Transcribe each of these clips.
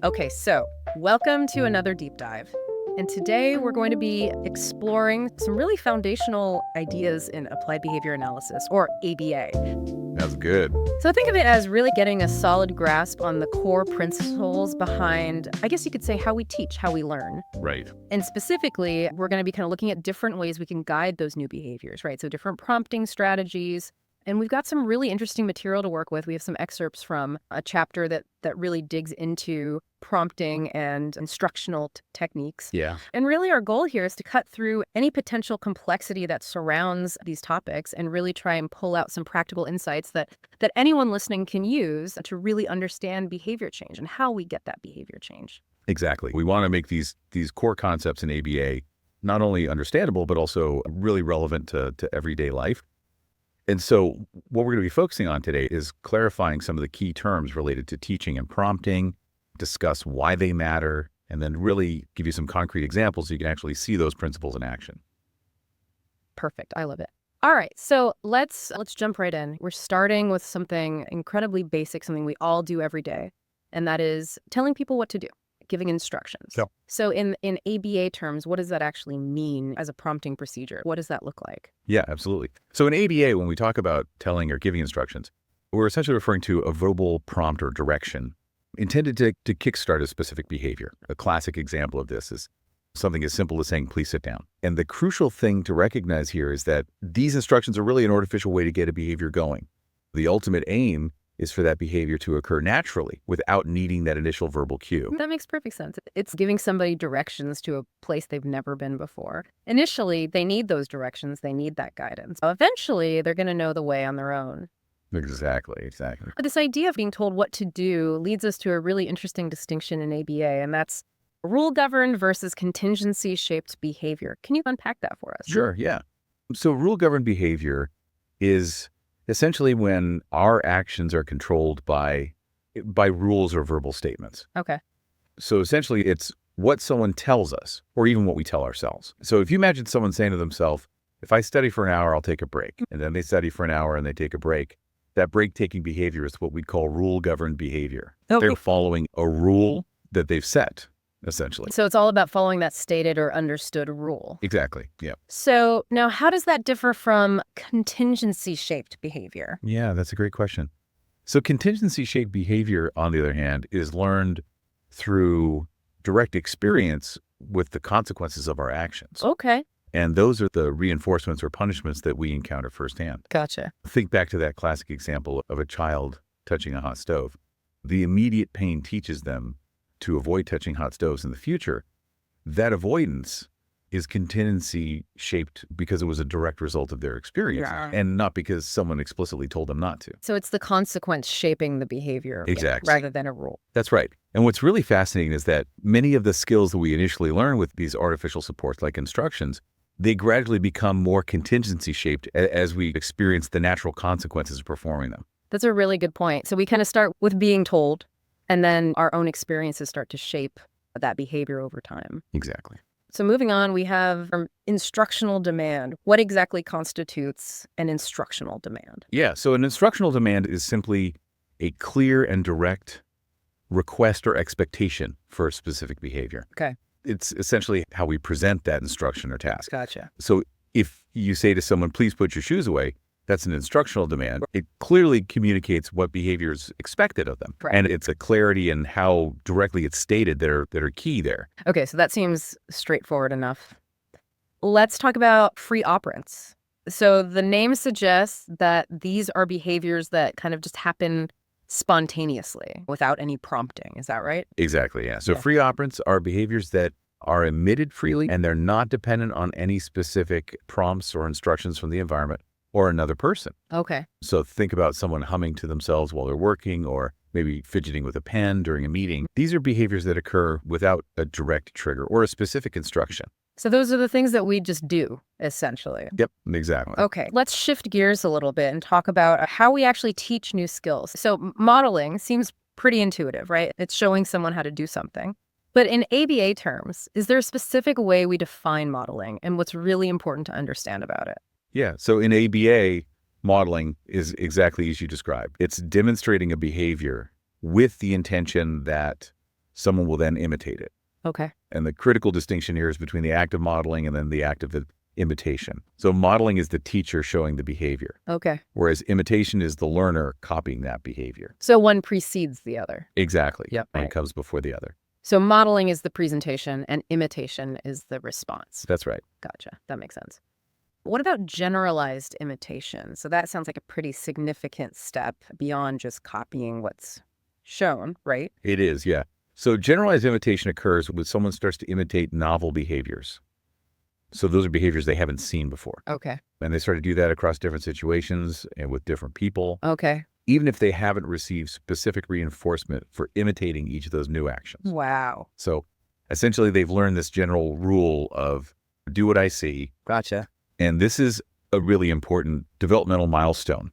Okay, so welcome to another deep dive. And today we're going to be exploring some really foundational ideas in applied behavior analysis, or ABA. That's good. So think of it as really getting a solid grasp on the core principles behind, I guess you could say, how we teach, how we learn. Right. And specifically, we're going to be kind of looking at different ways we can guide those new behaviors, right? So different prompting strategies. And we've got some really interesting material to work with. We have some excerpts from a chapter that really digs into prompting and instructional techniques. Yeah. And really our goal here is to cut through any potential complexity that surrounds these topics and really try and pull out some practical insights that anyone listening can use to really understand behavior change and how we get that behavior change. Exactly. We want to make these core concepts in ABA not only understandable, but also really relevant to everyday life. And so what we're going to be focusing on today is clarifying some of the key terms related to teaching and prompting, discuss why they matter, and then really give you some concrete examples so you can actually see those principles in action. Perfect. I love it. All right. So let's jump right in. We're starting with something incredibly basic, something we all do every day, and that is telling people what to do, giving instructions. Yep. So in ABA terms, what does that actually mean as a prompting procedure? What does that look like? Yeah, absolutely. So in ABA, when we talk about telling or giving instructions, we're essentially referring to a verbal prompt or direction intended to kickstart a specific behavior. A classic example of this is something as simple as saying, please sit down. And the crucial thing to recognize here is that these instructions are really an artificial way to get a behavior going. The ultimate aim is for that behavior to occur naturally without needing that initial verbal cue. That makes perfect sense. It's giving somebody directions to a place they've never been before. Initially, they need those directions. They need that guidance. Eventually, they're going to know the way on their own. Exactly. But this idea of being told what to do leads us to a really interesting distinction in ABA, and that's rule-governed versus contingency-shaped behavior. Can you unpack that for us? Sure, yeah. So rule-governed behavior is essentially when our actions are controlled by rules or verbal statements. Okay. So essentially it's what someone tells us or even what we tell ourselves. So if you imagine someone saying to themselves, if I study for an hour, I'll take a break. And then they study for an hour and they take a break. That break-taking behavior is what we call rule-governed behavior. Okay. They're following a rule that they've set, essentially. So it's all about following that stated or understood rule. Exactly, yeah. So now how does that differ from contingency-shaped behavior? Yeah, that's a great question. So contingency-shaped behavior, on the other hand, is learned through direct experience with the consequences of our actions. Okay. And those are the reinforcements or punishments that we encounter firsthand. Gotcha. Think back to that classic example of a child touching a hot stove. The immediate pain teaches them to avoid touching hot stoves in the future. That avoidance is contingency-shaped because it was a direct result of their experience and not because someone explicitly told them not to. So it's the consequence shaping the behavior. Exactly. Rather than a rule. That's right. And what's really fascinating is that many of the skills that we initially learn with these artificial supports like instructions, they gradually become more contingency-shaped as we experience the natural consequences of performing them. That's a really good point. So we kind of start with being told, and then our own experiences start to shape that behavior over time. Exactly. So moving on, we have instructional demand. What exactly constitutes an instructional demand? Yeah, so an instructional demand is simply a clear and direct request or expectation for a specific behavior. Okay. It's essentially how we present that instruction or task. Gotcha. So if you say to someone, please put your shoes away, that's an instructional demand. It clearly communicates what behavior is expected of them. Right. And it's a clarity in how directly it's stated that are key there. Okay, so that seems straightforward enough. Let's talk about free operants. So the name suggests that these are behaviors that kind of just happen spontaneously without any prompting. Is that right? Exactly, yeah. So free operants are behaviors that are emitted freely and they're not dependent on any specific prompts or instructions from the environment or another person. Okay. So think about someone humming to themselves while they're working or maybe fidgeting with a pen during a meeting. These are behaviors that occur without a direct trigger or a specific instruction. So those are the things that we just do, essentially. Yep, exactly. Okay, let's shift gears a little bit and talk about how we actually teach new skills. So modeling seems pretty intuitive, right? It's showing someone how to do something. But in ABA terms, is there a specific way we define modeling and what's really important to understand about it? Yeah, so in ABA, modeling is exactly as you described. It's demonstrating a behavior with the intention that someone will then imitate it. Okay. And the critical distinction here is between the act of modeling and then the act of imitation. So modeling is the teacher showing the behavior, Okay. whereas imitation is the learner copying that behavior. So one precedes the other. Exactly. Yep. One Right. comes before the other. So modeling is the presentation and imitation is the response. That's right. Gotcha. That makes sense. What about generalized imitation? So that sounds like a pretty significant step beyond just copying what's shown, right? It is, yeah. So generalized imitation occurs when someone starts to imitate novel behaviors. So those are behaviors they haven't seen before. Okay. And they start to do that across different situations and with different people, Okay. even if they haven't received specific reinforcement for imitating each of those new actions. Wow. So essentially, they've learned this general rule of do what I see. Gotcha. And this is a really important developmental milestone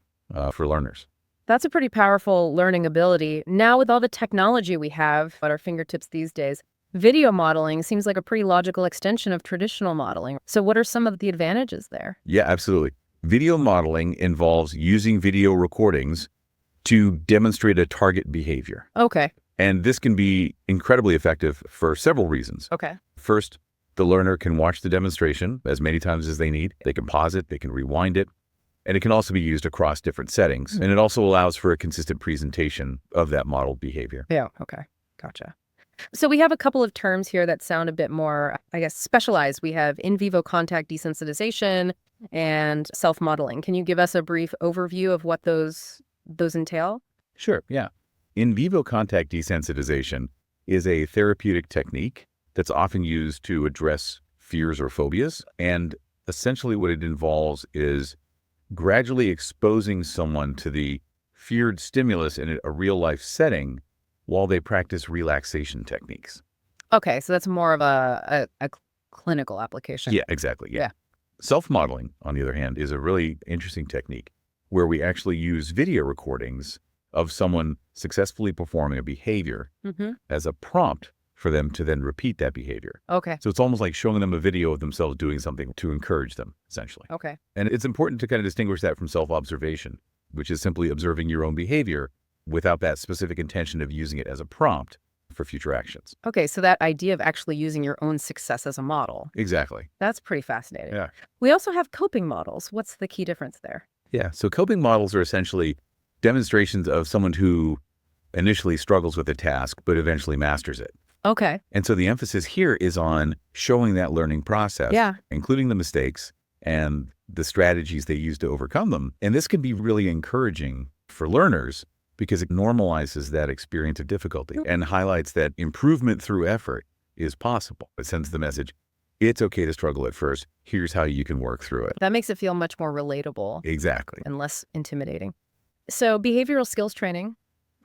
for learners. That's a pretty powerful learning ability. Now, with all the technology we have at our fingertips these days, video modeling seems like a pretty logical extension of traditional modeling. So what are some of the advantages there? Yeah, absolutely. Video modeling involves using video recordings to demonstrate a target behavior. Okay. And this can be incredibly effective for several reasons. Okay. First, the learner can watch the demonstration as many times as they need. They can pause it, they can rewind it, and it can also be used across different settings. And it also allows for a consistent presentation of that modeled behavior. Yeah. Okay. Gotcha. So we have a couple of terms here that sound a bit more, I guess, specialized. We have in vivo contact desensitization and self-modeling. Can you give us a brief overview of what those entail? Sure, yeah. In vivo contact desensitization is a therapeutic technique that's often used to address fears or phobias. And essentially what it involves is gradually exposing someone to the feared stimulus in a real-life setting while they practice relaxation techniques. Okay, so that's more of a clinical application. Yeah, exactly. Yeah. Self-modeling, on the other hand, is a really interesting technique where we actually use video recordings of someone successfully performing a behavior as a prompt for them to then repeat that behavior. Okay. So it's almost like showing them a video of themselves doing something to encourage them, essentially. Okay. And it's important to kind of distinguish that from self-observation, which is simply observing your own behavior without that specific intention of using it as a prompt for future actions. Okay, so that idea of actually using your own success as a model, Exactly. that's pretty fascinating. Yeah. We also have coping models. What's the key difference there? Yeah. So coping models are essentially demonstrations of someone who initially struggles with a task, but eventually masters it. Okay. And so the emphasis here is on showing that learning process, Yeah. including the mistakes and the strategies they use to overcome them. And this can be really encouraging for learners because it normalizes that experience of difficulty and highlights that improvement through effort is possible. It sends the message, it's okay to struggle at first. Here's how you can work through it. That makes it feel much more relatable Exactly. and less intimidating. So behavioral skills training,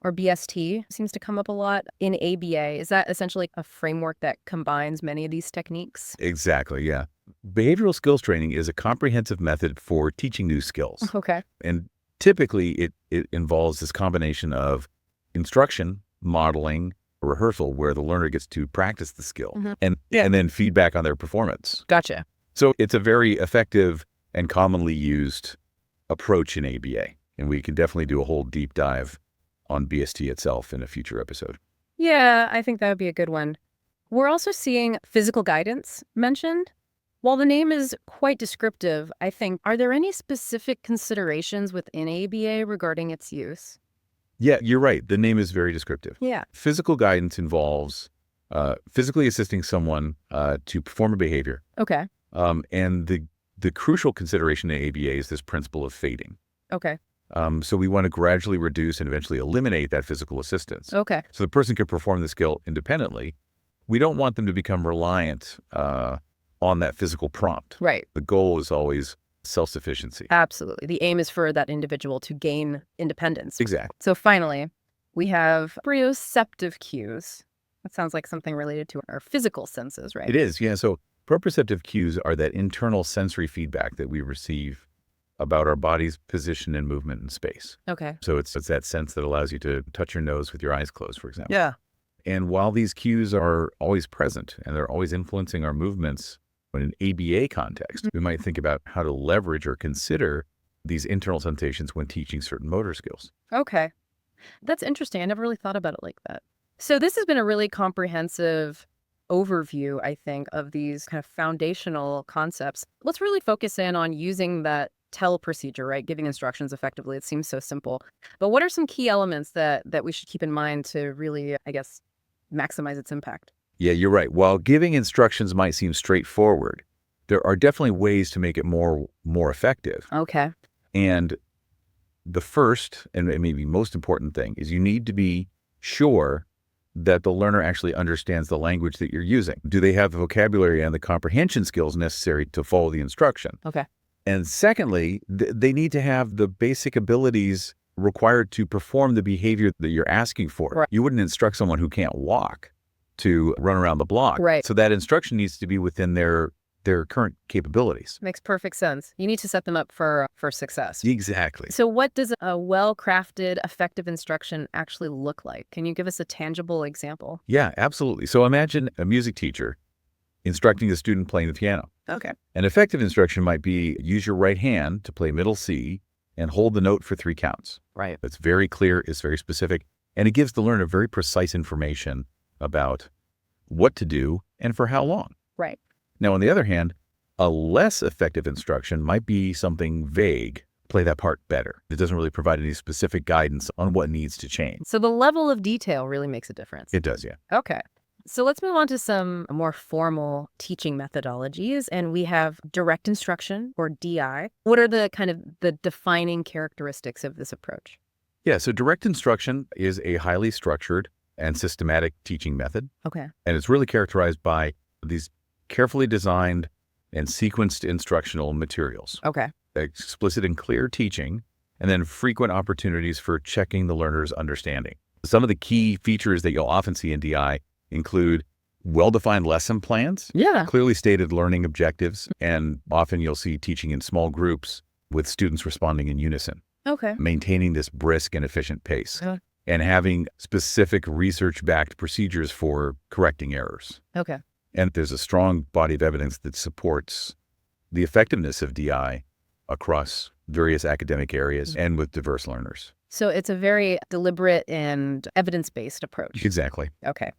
or BST, seems to come up a lot in ABA. Is that essentially a framework that combines many of these techniques? Exactly, yeah. Behavioral skills training is a comprehensive method for teaching new skills. Okay. And typically it involves this combination of instruction, modeling, rehearsal, where the learner gets to practice the skill and then feedback on their performance. Gotcha. So it's a very effective and commonly used approach in ABA. And we can definitely do a whole deep dive on BST itself in a future episode. Yeah, I think that would be a good one. We're also seeing physical guidance mentioned. While the name is quite descriptive, I think, are there any specific considerations within ABA regarding its use? Yeah, you're right. The name is very descriptive. Yeah. Physical guidance involves physically assisting someone to perform a behavior. Okay. And the crucial consideration in ABA is this principle of fading. Okay. So we want to gradually reduce and eventually eliminate that physical assistance. Okay. So the person can perform the skill independently. We don't want them to become reliant on that physical prompt. Right. The goal is always self-sufficiency. Absolutely. The aim is for that individual to gain independence. Exactly. So finally, we have proprioceptive cues. That sounds like something related to our physical senses, right? It is, yeah. So proprioceptive cues are that internal sensory feedback that we receive about our body's position and movement in space. Okay. So it's that sense that allows you to touch your nose with your eyes closed, for example. Yeah. And while these cues are always present and they're always influencing our movements, in an ABA context, we might think about how to leverage or consider these internal sensations when teaching certain motor skills. Okay. That's interesting. I never really thought about it like that. So this has been a really comprehensive overview, I think, of these kind of foundational concepts. Let's really focus in on using that tell procedure, right? Giving instructions effectively. It seems so simple. But what are some key elements that we should keep in mind to really, I guess, maximize its impact? Yeah, you're right. While giving instructions might seem straightforward, there are definitely ways to make it more effective. Okay. And the first and maybe most important thing is you need to be sure that the learner actually understands the language that you're using. Do they have the vocabulary and the comprehension skills necessary to follow the instruction? Okay. And secondly, they need to have the basic abilities required to perform the behavior that you're asking for. Right. You wouldn't instruct someone who can't walk to run around the block. Right. So that instruction needs to be within their current capabilities. Makes perfect sense. You need to set them up for success. Exactly. So what does a well-crafted, effective instruction actually look like? Can you give us a tangible example? Yeah, absolutely. So imagine a music teacher instructing a student playing the piano. Okay. An effective instruction might be use your right hand to play middle C and hold the note for 3 counts. Right. It's very clear, it's very specific, and it gives the learner very precise information about what to do and for how long. Right. Now, on the other hand, a less effective instruction might be something vague. Play that part better. It doesn't really provide any specific guidance on what needs to change. So the level of detail really makes a difference. It does, yeah. Okay. So let's move on to some more formal teaching methodologies. And we have direct instruction, or DI. What are the defining characteristics of this approach? Yeah, so direct instruction is a highly structured and systematic teaching method. Okay. And it's really characterized by these carefully designed and sequenced instructional materials, Okay. explicit and clear teaching, and then frequent opportunities for checking the learner's understanding. Some of the key features that you'll often see in DI include well-defined lesson plans, Yeah. clearly stated learning objectives, and often you'll see teaching in small groups with students responding in unison, Okay. maintaining this brisk and efficient pace, Uh. and having specific research-backed procedures for correcting errors. Okay. And there's a strong body of evidence that supports the effectiveness of DI across various academic areas and with diverse learners. So it's a very deliberate and evidence-based approach. Exactly. Okay.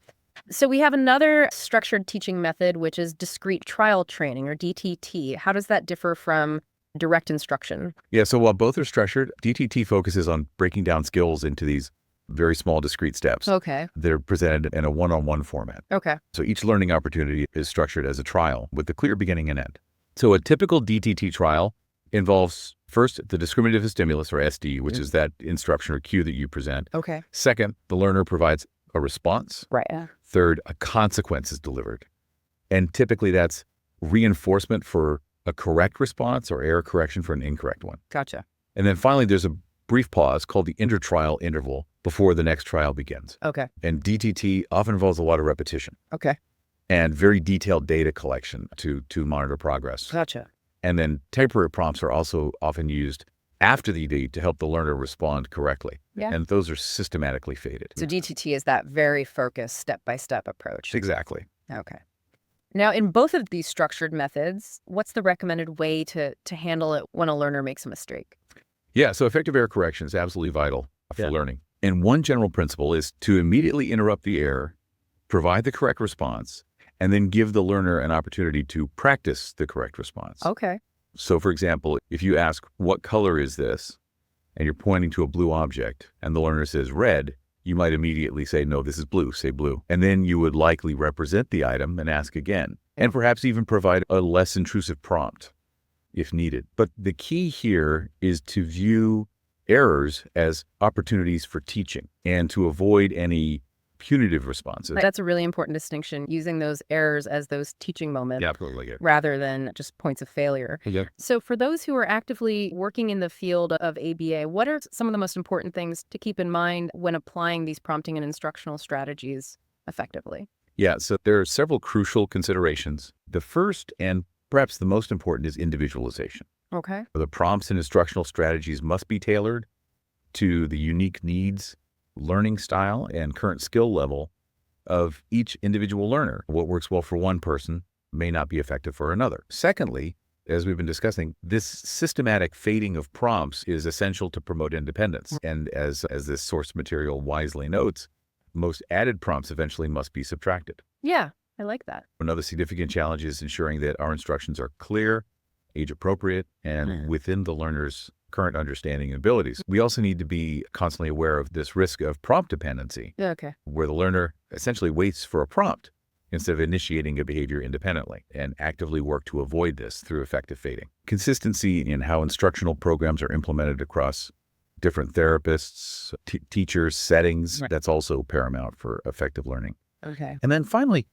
So we have another structured teaching method, which is discrete trial training, or DTT. How does that differ from direct instruction? Yeah, so while both are structured, DTT focuses on breaking down skills into these very small discrete steps. Okay. They're presented in a one-on-one format. Okay. So each learning opportunity is structured as a trial with a clear beginning and end. So a typical DTT trial involves first the discriminative stimulus, or SD, which is that instruction or cue that you present. Okay. Second, the learner provides a response. Right. Third, a consequence is delivered. And typically that's reinforcement for a correct response or error correction for an incorrect one. Gotcha. And then finally, there's a brief pause called the intertrial interval before the next trial begins. Okay. And DTT often involves a lot of repetition Okay. and very detailed data collection to monitor progress. Gotcha. And then temporary prompts are also often used after the ED to help the learner respond correctly. Yeah. And those are systematically faded. So DTT is that very focused step-by-step approach. Exactly. Okay. Now, in both of these structured methods, what's the recommended way to handle it when a learner makes a mistake? Yeah, so effective error correction is absolutely vital for Yeah. learning. And one general principle is to immediately interrupt the error, provide the correct response, and then give the learner an opportunity to practice the correct response. Okay. So for example, if you ask, what color is this? And you're pointing to a blue object and the learner says red, you might immediately say, no, this is blue, say blue. And then you would likely represent the item and ask again, and perhaps even provide a less intrusive prompt if needed. But the key here is to view errors as opportunities for teaching and to avoid any punitive responses. That's a really important distinction, using those errors as those teaching moments Absolutely. rather than just points of failure. Yeah. So for those who are actively working in the field of ABA, what are some of the most important things to keep in mind when applying these prompting and instructional strategies effectively? Yeah, so there are several crucial considerations. The first and perhaps the most important is individualization. Okay. The prompts and instructional strategies must be tailored to the unique needs, learning style, and current skill level of each individual learner. What works well for one person may not be effective for another. Secondly, as we've been discussing, this systematic fading of prompts is essential to promote independence. And as this source material wisely notes, most added prompts eventually must be subtracted. Yeah, I like that. Another significant challenge is ensuring that our instructions are clear, age-appropriate, and within the learner's current understanding and abilities. We also need to be constantly aware of this risk of prompt dependency, Okay. where the learner essentially waits for a prompt instead of initiating a behavior independently, and actively work to avoid this through effective fading. Consistency in how instructional programs are implemented across different therapists, teachers, settings, that's also paramount for effective learning. Okay. And then finally,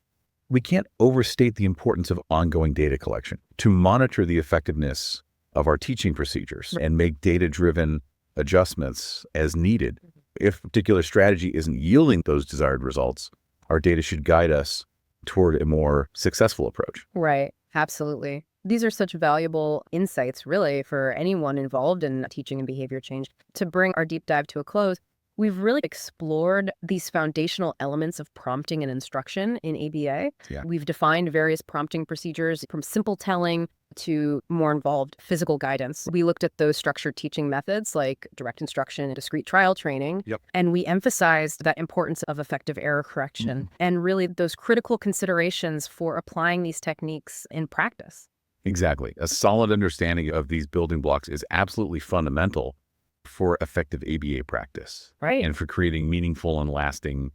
we can't overstate the importance of ongoing data collection to monitor the effectiveness of our teaching procedures and make data-driven adjustments as needed. If a particular strategy isn't yielding those desired results, our data should guide us toward a more successful approach. Right. Absolutely. These are such valuable insights, really, for anyone involved in teaching and behavior change. To bring our deep dive to a close, we've really explored these foundational elements of prompting and instruction in ABA. Yeah. We've defined various prompting procedures from simple telling to more involved physical guidance. We looked at those structured teaching methods like direct instruction and discrete trial training. Yep. And we emphasized that importance of effective error correction and really those critical considerations for applying these techniques in practice. Exactly. A solid understanding of these building blocks is absolutely fundamental for effective ABA practice. Right. And for creating meaningful and lasting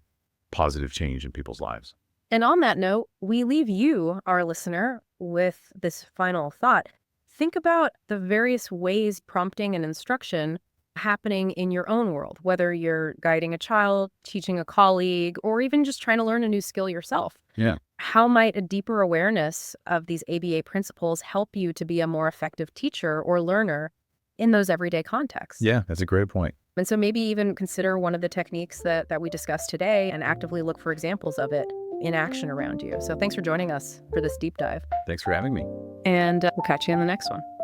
positive change in people's lives. And on that note, we leave you, our listener, with this final thought. Think about the various ways prompting and instruction happening in your own world, whether you're guiding a child, teaching a colleague, or even just trying to learn a new skill yourself. Yeah. How might a deeper awareness of these ABA principles help you to be a more effective teacher or learner in those everyday contexts? Yeah, that's a great point. And so maybe even consider one of the techniques that we discussed today and actively look for examples of it in action around you. So thanks for joining us for this deep dive. Thanks for having me. And we'll catch you in the next one.